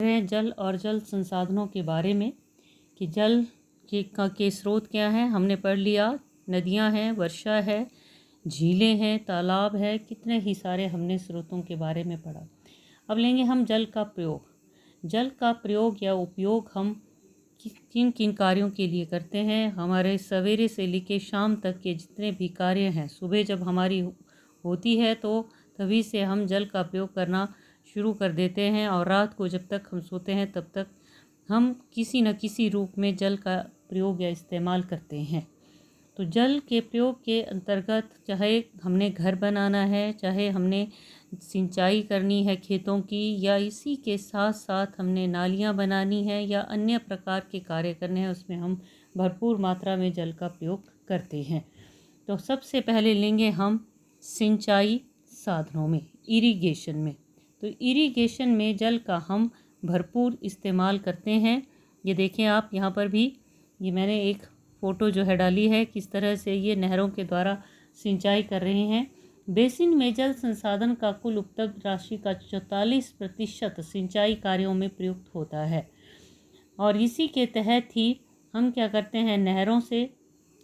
हैं जल और जल संसाधनों के बारे में कि जल के स्रोत क्या हैं। हमने पढ़ लिया, नदियां हैं, वर्षा है, झीलें हैं, तालाब है, कितने ही सारे हमने स्रोतों के बारे में पढ़ा। अब लेंगे हम जल का प्रयोग। जल का प्रयोग या उपयोग हम किन किन कार्यों के लिए करते हैं। हमारे सवेरे से लेकर शाम तक के जितने भी कार्य हैं, सुबह जब हमारी होती है तो तभी से हम जल का प्रयोग करना शुरू कर देते हैं और रात को जब तक हम सोते हैं तब तक हम किसी न किसी रूप में जल का प्रयोग या इस्तेमाल करते हैं। तो जल के प्रयोग के अंतर्गत चाहे हमने घर बनाना है, चाहे हमने सिंचाई करनी है खेतों की, या इसी के साथ साथ हमने नालियाँ बनानी है या अन्य प्रकार के कार्य करने हैं, उसमें हम भरपूर मात्रा में जल का प्रयोग करते हैं। तो सबसे पहले लेंगे हम सिंचाई साधनों में, इरिगेशन में। तो इरिगेशन में जल का हम भरपूर इस्तेमाल करते हैं। ये देखें आप, यहाँ पर भी ये मैंने एक फ़ोटो जो है डाली है, किस तरह से ये नहरों के द्वारा सिंचाई कर रहे हैं। बेसिन में जल संसाधन का कुल उपलब्ध राशि का 44% सिंचाई कार्यों में प्रयुक्त होता है और इसी के तहत ही हम क्या करते हैं, नहरों से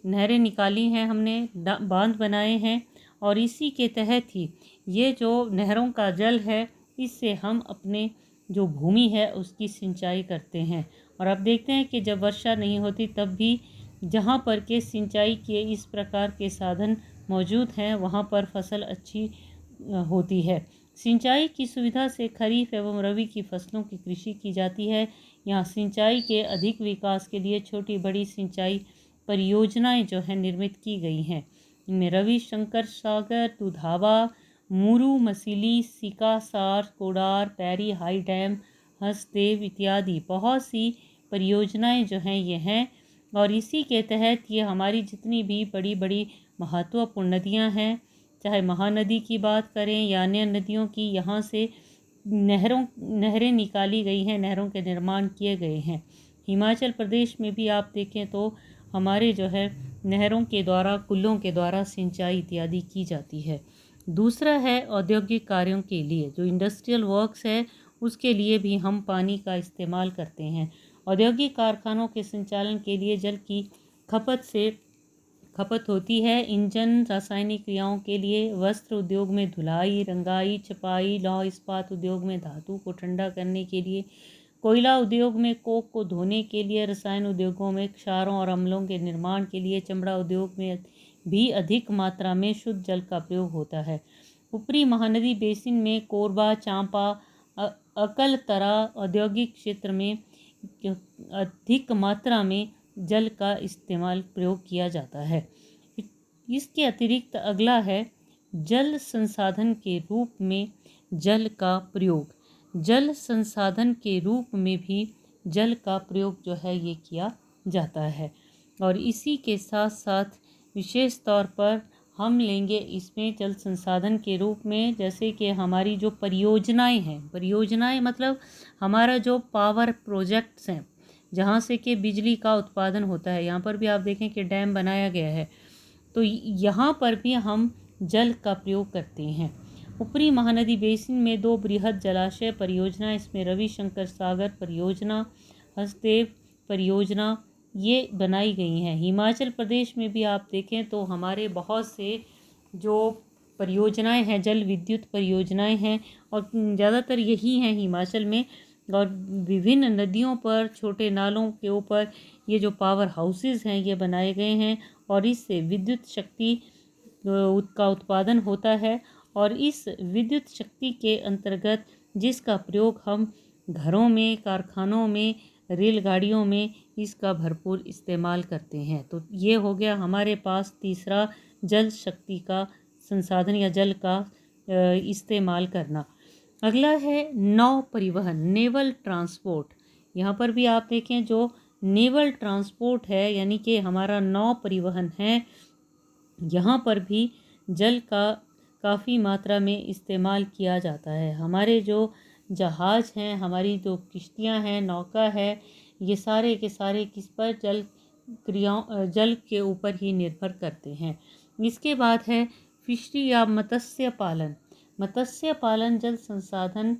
नहरें निकाली हैं हमने, बांध बनाए हैं और इसी के तहत ही ये जो नहरों का जल है इससे हम अपने जो भूमि है उसकी सिंचाई करते हैं। और अब देखते हैं कि जब वर्षा नहीं होती तब भी जहाँ पर के सिंचाई के इस प्रकार के साधन मौजूद हैं वहाँ पर फसल अच्छी होती है। सिंचाई की सुविधा से खरीफ एवं रबी की फसलों की कृषि की जाती है। यहाँ सिंचाई के अधिक विकास के लिए छोटी बड़ी सिंचाई परियोजनाएं जो हैं निर्मित की गई हैं। इनमें रविशंकर सागर, दुधावा, मुरू, मसीली, सिकासार, कोडार, पैरी हाई डैम, हसदेव इत्यादि बहुत सी परियोजनाएं जो हैं ये हैं। और इसी के तहत ये हमारी जितनी भी बड़ी बड़ी महत्वपूर्ण नदियां हैं, चाहे महानदी की बात करें या अन्य नदियों की, यहाँ से नहरें निकाली गई हैं, नहरों के निर्माण किए गए हैं। हिमाचल प्रदेश में भी आप देखें तो हमारे जो है नहरों के द्वारा, कुल्लों के द्वारा सिंचाई इत्यादि की जाती है। दूसरा है औद्योगिक कार्यों के लिए, जो इंडस्ट्रियल वर्क्स है उसके लिए भी हम पानी का इस्तेमाल करते हैं। औद्योगिक कारखानों के संचालन के लिए जल की खपत होती है। इंजन, रासायनिक क्रियाओं के लिए, वस्त्र उद्योग में धुलाई, रंगाई, छपाई, लौह इस्पात उद्योग में धातु को ठंडा करने के लिए, कोयला उद्योग में कोक को धोने के लिए, रसायन उद्योगों में क्षारों और अम्लों के निर्माण के लिए, चमड़ा उद्योग में भी अधिक मात्रा में शुद्ध जल का प्रयोग होता है। ऊपरी महानदी बेसिन में कोरबा, चांपा, अकलतरा औद्योगिक क्षेत्र में अधिक मात्रा में जल का इस्तेमाल प्रयोग किया जाता है। इसके अतिरिक्त अगला है जल संसाधन के रूप में जल का प्रयोग। जल संसाधन के रूप में भी जल का प्रयोग जो है ये किया जाता है। और इसी के साथ साथ विशेष तौर पर हम लेंगे इसमें जल संसाधन के रूप में, जैसे कि हमारी जो परियोजनाएं हैं, परियोजनाएं मतलब हमारा जो पावर प्रोजेक्ट्स हैं जहाँ से कि बिजली का उत्पादन होता है। यहाँ पर भी आप देखें कि डैम बनाया गया है, तो यहाँ पर भी हम जल का प्रयोग करते हैं। ऊपरी महानदी बेसिन में 2 बृहद जलाशय परियोजना, इसमें रविशंकर सागर परियोजना, हसदेव परियोजना ये बनाई गई हैं। हिमाचल प्रदेश में भी आप देखें तो हमारे बहुत से जो परियोजनाएं हैं, जल विद्युत परियोजनाएं हैं और ज़्यादातर यही हैं हिमाचल में। और विभिन्न नदियों पर, छोटे नालों के ऊपर ये जो पावर हाउसेस हैं ये बनाए गए हैं और इससे विद्युत शक्ति का उत्पादन होता है। और इस विद्युत शक्ति के अंतर्गत जिसका प्रयोग हम घरों में, कारखानों में, रेलगाड़ियों में इसका भरपूर इस्तेमाल करते हैं। तो ये हो गया हमारे पास तीसरा जल शक्ति का संसाधन या जल का इस्तेमाल करना। अगला है नौ परिवहन, नेवल ट्रांसपोर्ट। यहाँ पर भी आप देखें जो नेवल ट्रांसपोर्ट है यानी कि हमारा नौ परिवहन है, यहाँ पर भी जल का काफ़ी मात्रा में इस्तेमाल किया जाता है। हमारे जो जहाज़ हैं, हमारी जो किश्तियाँ हैं, नौका है, ये सारे के सारे किस पर, जल के ऊपर ही निर्भर करते हैं। इसके बाद है फिशरी या मत्स्य पालन। मत्स्य पालन जल संसाधन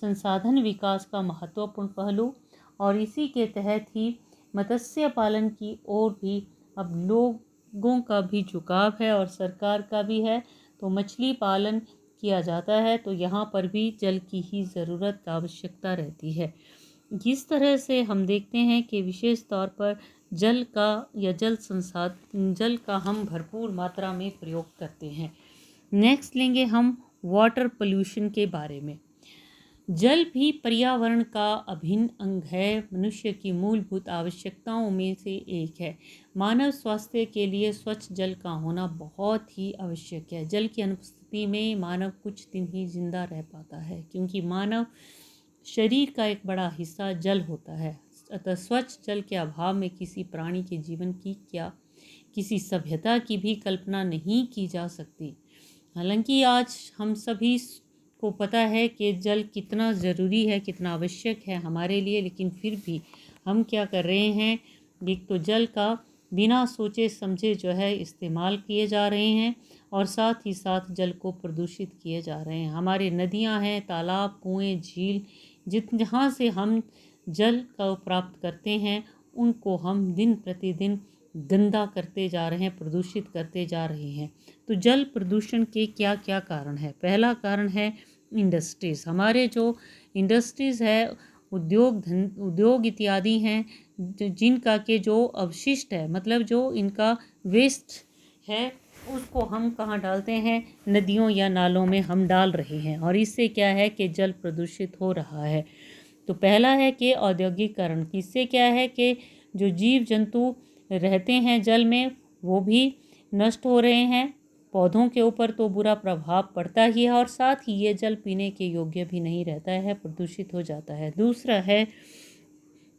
संसाधन विकास का महत्वपूर्ण पहलू, और इसी के तहत ही मत्स्य पालन की ओर भी अब लोगों का भी झुकाव है और सरकार का भी है। तो मछली पालन किया जाता है, तो यहाँ पर भी जल की ही ज़रूरत आवश्यकता रहती है। जिस तरह से हम देखते हैं कि विशेष तौर पर जल का हम भरपूर मात्रा में प्रयोग करते हैं। नेक्स्ट लेंगे हम वाटर पोल्यूशन के बारे में। जल भी पर्यावरण का अभिन्न अंग है, मनुष्य की मूलभूत आवश्यकताओं में से एक है। मानव स्वास्थ्य के लिए स्वच्छ जल का होना बहुत ही आवश्यक है। जल की अनुपस्थिति में मानव कुछ दिन ही जिंदा रह पाता है, क्योंकि मानव शरीर का एक बड़ा हिस्सा जल होता है। अतः स्वच्छ जल के अभाव में किसी प्राणी के जीवन की क्या किसी सभ्यता की भी कल्पना नहीं की जा सकती। हालांकि आज हम सभी को पता है कि जल कितना ज़रूरी है, कितना आवश्यक है हमारे लिए, लेकिन फिर भी हम क्या कर रहे हैं, एक तो जल का बिना सोचे समझे जो है इस्तेमाल किए जा रहे हैं, और साथ ही साथ जल को प्रदूषित किए जा रहे हैं। हमारे नदियां हैं, तालाब, कुएं, झील, जहाँ से हम जल का प्राप्त करते हैं, उनको हम दिन प्रतिदिन गंदा करते जा रहे हैं, प्रदूषित करते जा रहे हैं। तो जल प्रदूषण के क्या क्या कारण है? पहला कारण है इंडस्ट्रीज़। हमारे जो इंडस्ट्रीज़ है, उद्योग इत्यादि हैं, जिनका के जो अवशिष्ट है, मतलब जो इनका वेस्ट है, उसको हम कहाँ डालते हैं? नदियों या नालों में हम डाल रहे हैं, और इससे क्या है कि जल प्रदूषित हो रहा है। तो पहला है कि औद्योगिकरण। इससे क्या है कि जो जीव जंतु रहते हैं जल में, वो भी नष्ट हो रहे हैं। पौधों के ऊपर तो बुरा प्रभाव पड़ता ही है, और साथ ही ये जल पीने के योग्य भी नहीं रहता है, प्रदूषित हो जाता है। दूसरा है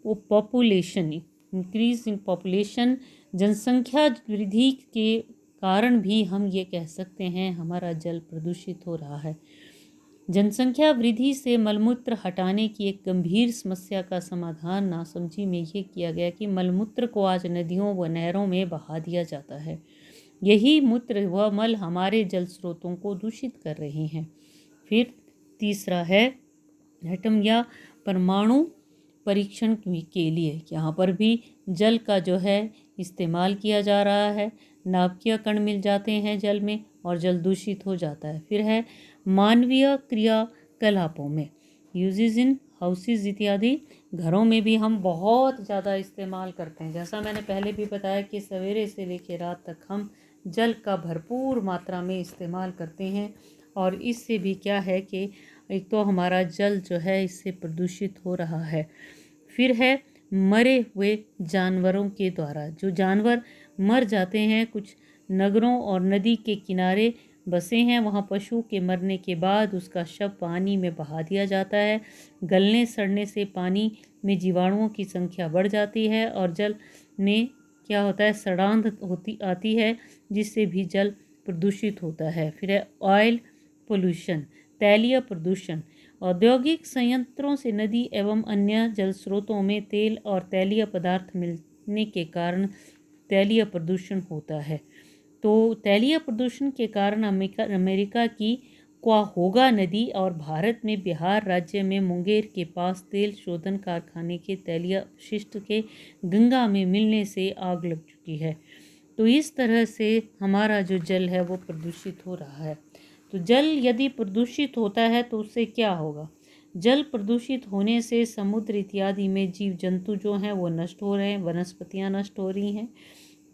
वो पॉपुलेशन, इंक्रीज इन पॉपुलेशन। जनसंख्या वृद्धि के कारण भी हम ये कह सकते हैं हमारा जल प्रदूषित हो रहा है। जनसंख्या वृद्धि से मलमूत्र हटाने की एक गंभीर समस्या का समाधान नासमझी में ये किया गया कि मलमूत्र को आज नदियों व नहरों में बहा दिया जाता है। यही मूत्र व मल हमारे जल स्रोतों को दूषित कर रहे हैं। फिर तीसरा है एटम या परमाणु परीक्षण के लिए, यहाँ पर भी जल का जो है इस्तेमाल किया जा रहा है। नाभिकीय कण मिल जाते हैं जल में, और जल दूषित हो जाता है। फिर है मानवीय क्रियाकलापों में, यूजेज इन हाउसेज इत्यादि। घरों में भी हम बहुत ज़्यादा इस्तेमाल करते हैं। जैसा मैंने पहले भी बताया कि सवेरे से लेकर रात तक हम जल का भरपूर मात्रा में इस्तेमाल करते हैं, और इससे भी क्या है कि एक तो हमारा जल जो है इससे प्रदूषित हो रहा है। फिर है मरे हुए जानवरों के द्वारा। जो जानवर मर जाते हैं, कुछ नगरों और नदी के किनारे बसे हैं, वहाँ पशु के मरने के बाद उसका शव पानी में बहा दिया जाता है। गलने सड़ने से पानी में जीवाणुओं की संख्या बढ़ जाती है, और जल में क्या होता है, सड़ांध आती है, जिससे भी जल प्रदूषित होता है। फिर है ऑयल पोल्यूशन, तैलीय प्रदूषण। औद्योगिक संयंत्रों से नदी एवं अन्य जल स्रोतों में तेल और तैलीय पदार्थ मिलने के कारण तैलीय प्रदूषण होता है। तो तैलीय प्रदूषण के कारण अमेरिका की क्वाहोगा नदी और भारत में बिहार राज्य में मुंगेर के पास तेल शोधन कारखाने के तैलीय अपशिष्ट के गंगा में मिलने से आग लग चुकी है। तो इस तरह से हमारा जो जल है वो प्रदूषित हो रहा है। तो जल यदि प्रदूषित होता है तो उससे क्या होगा? जल प्रदूषित होने से समुद्र इत्यादि में जीव जंतु जो हैं वो नष्ट हो रहे हैं, वनस्पतियाँ नष्ट हो रही हैं।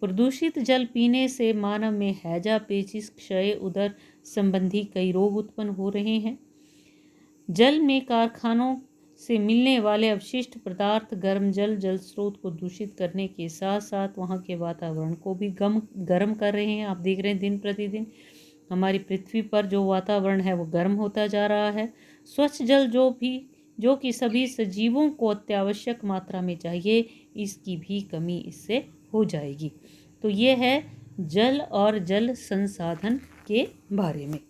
प्रदूषित जल पीने से मानव में हैजा, पेचिश, क्षय, उदर संबंधी कई रोग उत्पन्न हो रहे हैं। जल में कारखानों से मिलने वाले अवशिष्ट पदार्थ गर्म जल स्रोत को दूषित करने के साथ साथ वहाँ के वातावरण को भी गर्म कर रहे हैं। आप देख रहे हैं दिन प्रतिदिन हमारी पृथ्वी पर जो वातावरण है वो गर्म होता जा रहा है। स्वच्छ जल जो कि सभी सजीवों को अत्यावश्यक मात्रा में चाहिए, इसकी भी कमी इससे हो जाएगी। तो ये है जल और जल संसाधन के बारे में।